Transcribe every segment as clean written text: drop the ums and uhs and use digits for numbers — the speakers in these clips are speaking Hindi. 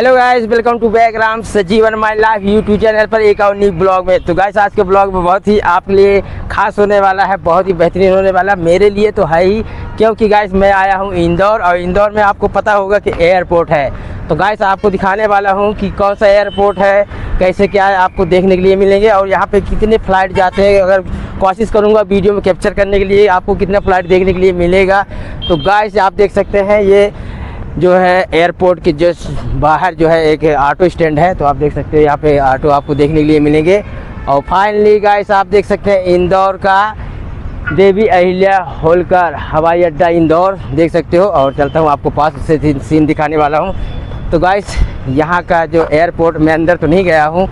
Hello guys, welcome to back Ram Sajeevan my life YouTube channel पर एक और न्यू ब्लॉग में। तो गाइस आज के ब्लॉग में बहुत ही आपके लिए खास होने वाला है, बहुत ही बेहतरीन होने वाला मेरे लिए तो है ही, क्योंकि गाइस मैं आया हूँ इंदौर और इंदौर में आपको पता होगा कि एयरपोर्ट है। तो गाइस आपको दिखाने वाला हूँ कि कौन सा एयरपोर्ट है, कैसे क्या है, आपको देखने के लिए मिलेंगे और यहाँ पे कितने फ़्लाइट जाते हैं। अगर कोशिश करूँगा वीडियो में कैप्चर करने के लिए आपको कितना फ़्लाइट देखने के लिए मिलेगा। तो गाइस आप देख सकते हैं ये जो है एयरपोर्ट के जस्ट बाहर जो है एक ऑटो स्टैंड है। तो आप देख सकते हैं यहाँ पे ऑटो आपको देखने के लिए मिलेंगे। और फाइनली गाइस आप देख सकते हैं इंदौर का देवी अहिल्या होलकर हवाई अड्डा इंदौर देख सकते हो। और चलता हूँ आपको पास से सीन दिखाने वाला हूँ। तो गाइस यहाँ का जो एयरपोर्ट मैं अंदर तो नहीं गया हूँ,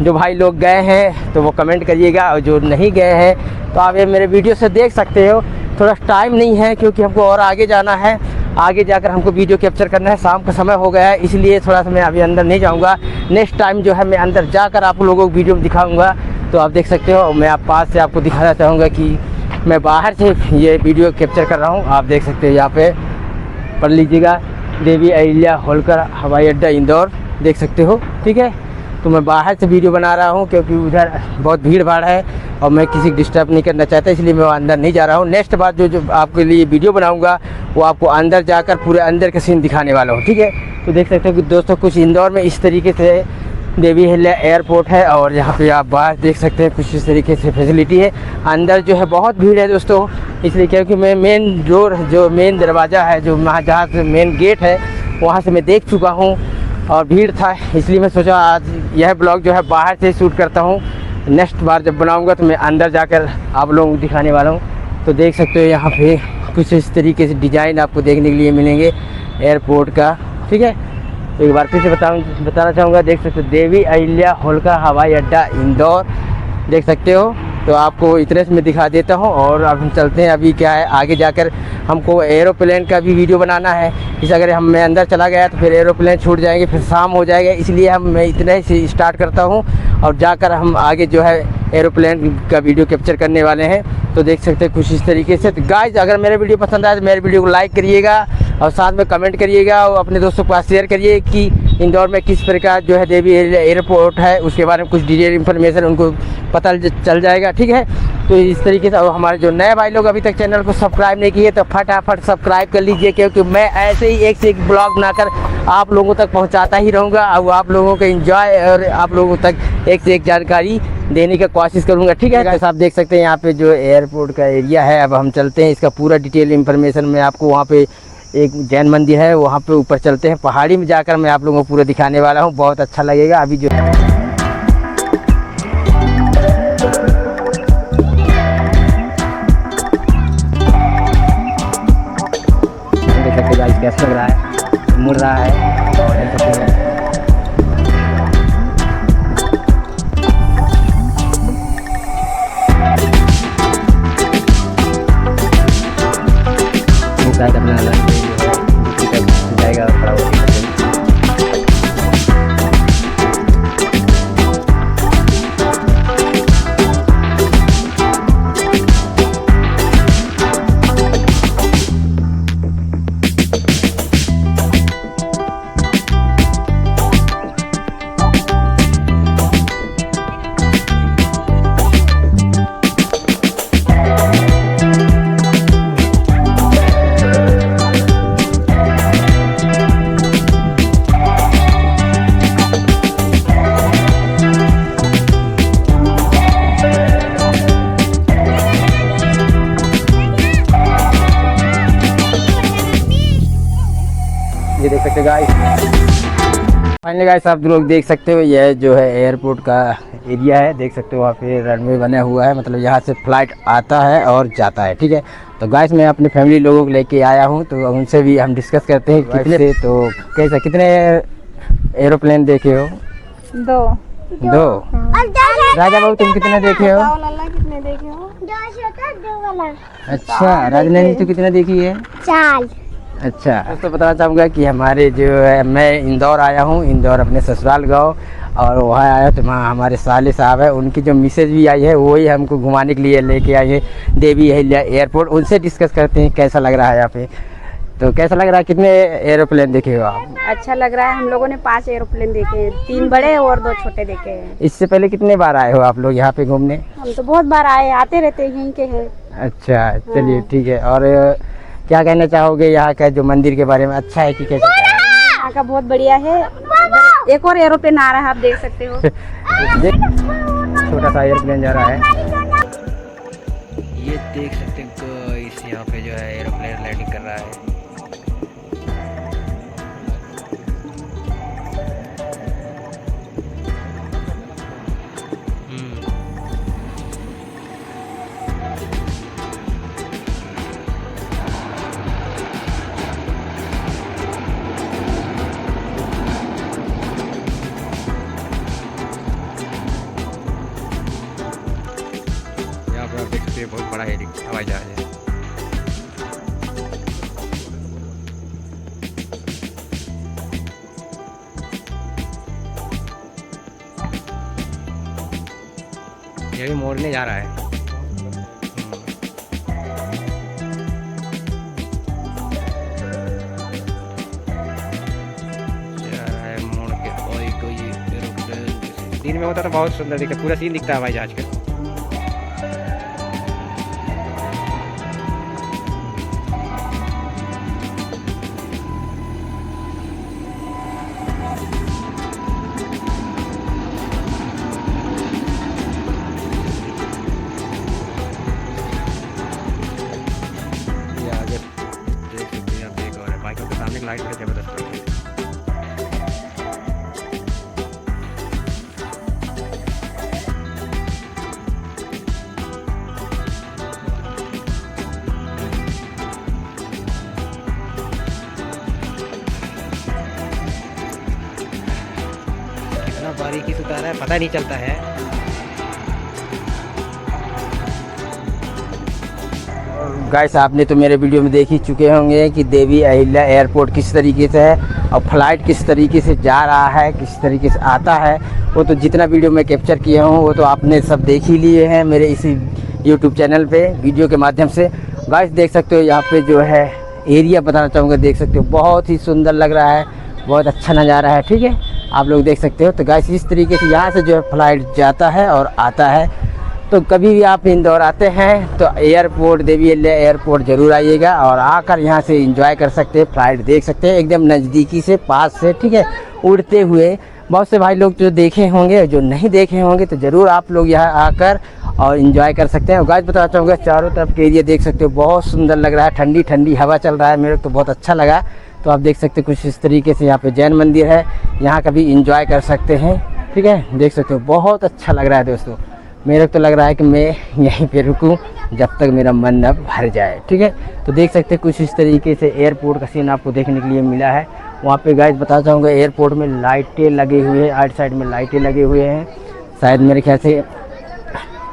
जो भाई लोग गए हैं तो वो कमेंट करिएगा, और जो नहीं गए हैं तो आप ये मेरे वीडियो से देख सकते हो। थोड़ा टाइम नहीं है क्योंकि हमको और आगे जाना है, आगे जाकर हमको वीडियो कैप्चर करना है। शाम का समय हो गया है इसलिए थोड़ा सा मैं अभी अंदर नहीं जाऊंगा। नेक्स्ट टाइम जो है मैं अंदर जाकर आप लोगों को वीडियो में दिखाऊंगा। तो आप देख सकते हो मैं आप पास से आपको दिखाना चाहूँगा कि मैं बाहर से ये वीडियो कैप्चर कर रहा हूँ। आप देख सकते हो यहाँ पे पढ़ लीजिएगा देवी अहिल्या होलकर हवाई अड्डा इंदौर देख सकते हो, ठीक है। तो मैं बाहर से वीडियो बना रहा हूँ क्योंकि उधर बहुत भीड़ भाड़ है और मैं किसी को डिस्टर्ब नहीं करना चाहता, इसलिए मैं अंदर नहीं जा रहा हूँ। नेक्स्ट बार जो आपके लिए वीडियो बनाऊँगा वो आपको अंदर जाकर पूरे अंदर का सीन दिखाने वाला हूँ, ठीक है। तो देख सकते हो कि दोस्तों कुछ इंदौर में इस तरीके से देवी अहिल्या एयरपोर्ट है और यहाँ पे आप बाहर देख सकते हैं कुछ इस तरीके से फैसिलिटी है। अंदर जो है बहुत भीड़ है दोस्तों, इसलिए क्योंकि मैं मेन डोर जो मेन दरवाज़ा है जो वहाँ जहाँ से मेन गेट है वहाँ से मैं देख चुका हूँ और भीड़ था, इसलिए मैं सोचा आज यह ब्लॉग जो है बाहर से शूट करता हूँ। नेक्स्ट बार जब बनाऊँगा तो मैं अंदर जाकर आप लोगों को दिखाने वाला हूँ। तो देख सकते हो यहाँ पे कुछ इस तरीके से डिज़ाइन आपको देखने के लिए मिलेंगे एयरपोर्ट का, ठीक है। तो एक बार फिर से बताना चाहूँगा, देख सकते हो देवी अहिल्या होलकर हवाई अड्डा इंदौर देख सकते हो। तो आपको इतने से मैं दिखा देता हूँ और अब हम चलते हैं। अभी क्या है आगे जाकर हमको एरोप्लेन का भी वीडियो बनाना है। इस अगर मैं अंदर चला गया तो फिर एरोप्लेन छूट जाएंगे, फिर शाम हो जाएगा, इसलिए मैं इतने से स्टार्ट करता हूँ और जाकर हम आगे जो है एरोप्लेन का वीडियो कैप्चर करने वाले हैं। तो देख सकते हैं कुछ इस तरीके से। तो गाइस अगर मेरे वीडियो पसंद आए तो मेरे वीडियो को लाइक करिएगा और साथ में कमेंट करिएगा और अपने दोस्तों के पास शेयर करिए कि इंदौर में किस प्रकार जो है देवी अहिल्या एयरपोर्ट है उसके बारे में कुछ डिटेल इन्फॉर्मेशन उनको पता चल जाएगा, ठीक है। तो इस तरीके से और हमारे जो नए भाई लोग अभी तक चैनल को सब्सक्राइब नहीं किए तो फटाफट सब्सक्राइब कर लीजिए, क्योंकि मैं ऐसे ही एक से एक ब्लॉग बनाकर आप लोगों तक पहुंचाता ही रहूँगा और आप लोगों को एंजॉय और आप लोगों तक एक से एक जानकारी देने की कोशिश करूँगा, ठीक है। तो आप देख सकते हैं यहाँ पे जो एयरपोर्ट का एरिया है। अब हम चलते हैं, इसका पूरा डिटेल इन्फॉर्मेशन मैं आपको वहाँ पे एक जैन मंदिर है वहाँ पे ऊपर चलते हैं, पहाड़ी में जाकर मैं आप लोगों को पूरा दिखाने वाला हूँ। बहुत अच्छा लगेगा। अभी जो देख सकते हैं कैसा लग रहा है, मुड़ रहा है और अपना जाएगा ये देख सकते हो गाइस। फाइनली गाइस आप लोग देख सकते हो यह जो है एयरपोर्ट का एरिया है, देख सकते हो वहाँ पे रनवे बना हुआ है, मतलब यहाँ से फ्लाइट आता है और जाता है, ठीक है। तो गाइस मैं अपनी फैमिली लोगों को लेके आया हूँ तो उनसे भी हम डिस्कस करते हैं कितने से। तो कैसा कितने एरोप्लेन देखे हो? दो। राजा बाबू तुम कितने देखे हो? कितने देखे हो? अच्छा राजनैनी तो कितने देखी है? 4। अच्छा दोस्तों बताना चाहूँगा कि हमारे जो है मैं इंदौर आया हूँ, इंदौर अपने ससुराल गाँव, और वहाँ आया तो वहाँ हमारे साले साहब है, उनकी जो मिसेज भी आई है वही हमको घुमाने के लिए लेके आई है देवी अहिल्या एयरपोर्ट। उनसे डिस्कस करते हैं कैसा लग रहा है यहाँ पे। तो कैसा लग रहा है, कितने एरोप्लेन देखे हो आप? अच्छा लग रहा है। हम लोगों ने 5 एरोप्लेन देखे हैं, 3 बड़े और 2 छोटे देखे हैं। इससे पहले कितने बार आए हो आप लोग यहाँ पे घूमने? हम तो बहुत बार आते रहते हैं, यहीं के हैं। अच्छा चलिए ठीक है। और क्या कहना चाहोगे यहाँ का जो मंदिर के बारे में, अच्छा है कि कैसा है? यहाँ का बहुत बढ़िया है। एक और एरोप्लेन आ रहा है, आप देख सकते हो। छोटा सा एरोप्लेन जा रहा है, ये देख सकते हैं गाइस। यहाँ पे जो है एरोप्लेन लैंडिंग कर रहा है। आप देख सकते हैं बहुत बड़ा हवाई जहाज है। ये भी मोड़ने जा रहा है। मोड़ के कोई दिन में होता तो बहुत सुंदर दिखता, पूरा सीन दिखता है हवाई जहाज का। सामने लाइट है जबरदस्त लग रही है। कितना बारीकी से उतारा है, पता नहीं चलता है। गाइस आपने तो मेरे वीडियो में देख ही चुके होंगे कि देवी अहिल्या एयरपोर्ट किस तरीके से है और फ्लाइट किस तरीके से जा रहा है, किस तरीके से आता है। वो तो जितना वीडियो मैं कैप्चर किया हूँ वो तो आपने सब देख ही लिए हैं मेरे इसी यूट्यूब चैनल पे वीडियो के माध्यम से। गाइस देख सकते हो यहाँ पे जो है एरिया बताना चाहूँगा, देख सकते हो बहुत ही सुंदर लग रहा है, बहुत अच्छा नज़ारा है। ठीक है, आप लोग देख सकते हो। तो गाइस इस तरीके से यहाँ से जो है फ्लाइट जाता है और आता है। तो कभी भी आप इंदौर आते हैं तो एयरपोर्ट देवी अहिल्या एयरपोर्ट ज़रूर आइएगा और आकर यहाँ से एंजॉय कर सकते हैं, फ्लाइट देख सकते हैं एकदम नज़दीकी से, पास से। ठीक है, उड़ते हुए बहुत से भाई लोग जो देखे होंगे, जो नहीं देखे होंगे तो ज़रूर आप लोग यहाँ आकर और एंजॉय कर सकते हैं। और गाइस बताना चाहूँगा चारों तरफ के एरिया देख सकते हो, बहुत सुंदर लग रहा है, ठंडी ठंडी हवा चल रहा है, मेरे को तो बहुत अच्छा लगा। तो आप देख सकते हो कुछ इस तरीके से यहाँ पे जैन मंदिर है, यहाँ का भी एंजॉय कर सकते हैं। ठीक है, देख सकते हो बहुत अच्छा लग रहा है दोस्तों। मेरे को तो लग रहा है कि मैं यहीं पे रुकूं जब तक मेरा मन न भर जाए। ठीक है, तो देख सकते हैं कुछ इस तरीके से एयरपोर्ट का सीन आपको देखने के लिए मिला है। वहाँ पे गाइस बताना चाहूँगा एयरपोर्ट में लाइटें लगी हुई है, आइट साइड में लाइटें लगे हुए हैं। शायद मेरे ख्याल से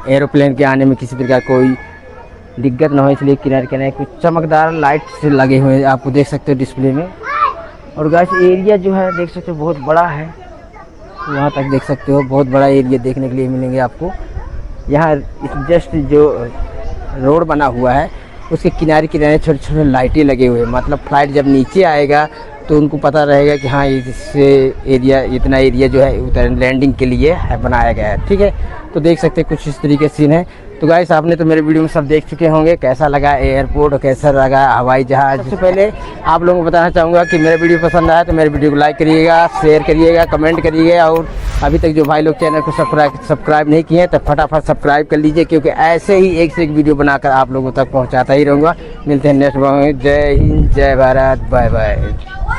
एरोप्लेन के आने में किसी प्रकार कोई दिक्कत ना हो, इसलिए किनारे किनारे कुछ चमकदार लाइट से लगे हुए हैं, आपको देख सकते हो डिस्प्ले में। और गाइस एरिया जो है देख सकते हो बहुत बड़ा है, वहाँ तक देख सकते हो बहुत बड़ा एरिया देखने के लिए मिलेंगे आपको। यहाँ जस्ट जो रोड बना हुआ है उसके किनारे किनारे छोटे छोटे लाइटें लगे हुए हैं, मतलब फ्लाइट जब नीचे आएगा तो उनको पता रहेगा कि हाँ इससे एरिया, इतना एरिया जो है उतर लैंडिंग के लिए है बनाया गया है। ठीक है, तो देख सकते हैं कुछ इस तरीके सीन है। तो गाइस आपने तो मेरे वीडियो में सब देख चुके होंगे कैसा लगा एयरपोर्ट और कैसा लगा हवाई जहाज। सबसे पहले आप लोगों को बताना चाहूँगा कि मेरा वीडियो पसंद आया तो मेरे वीडियो को लाइक करिएगा, शेयर करिएगा, कमेंट करिएगा। और अभी तक जो भाई लोग चैनल को सब्सक्राइब नहीं किए हैं तो फटाफट सब्सक्राइब कर लीजिए, क्योंकि ऐसे ही एक से एक वीडियो बनाकर आप लोगों तक पहुँचाता ही रहूँगा। मिलते हैं नेक्स्ट। जय हिंद, जय भारत, बाय बाय।